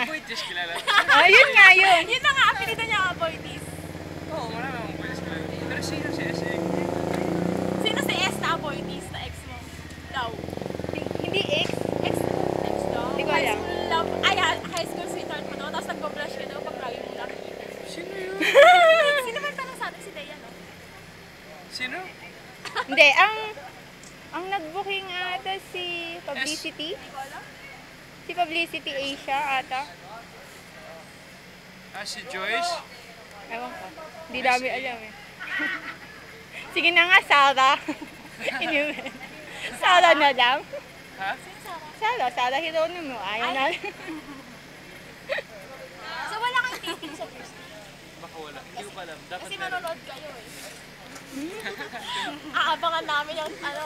Boytis kilala. Yun nga yun. Yun na nga, apelido niya nga, Boytis. Oo, marami akong boytis kilala. Pero sino si S.A.? Sino si S na Boytis na ex mo? Ikaw. Hindi ex. Ex daw? Hindi ko High alam. school love, high school sweetheart mo daw, tapos nagpo-blush ka daw pag lagi mo nakikita. Sino yun? Sino ba tanong sa atin? Si Dea, no? Sino? Hindi, ang nag-booking ata si Publicity. Hindi ko alam. Si Publicity Asia ata. Si Joyce? Ewan ko. Hindi namin alam eh. Sige na nga, Sarah. Inuwi. Sarah na lang. Ha? Sino Sarah? Sarah Hirono mo. Ayaw na. So wala kang dating sa first date? Baka wala. Hindi ko pa alam. Dapat Kasi meron. manonood kayo eh. Aabangan namin yung ano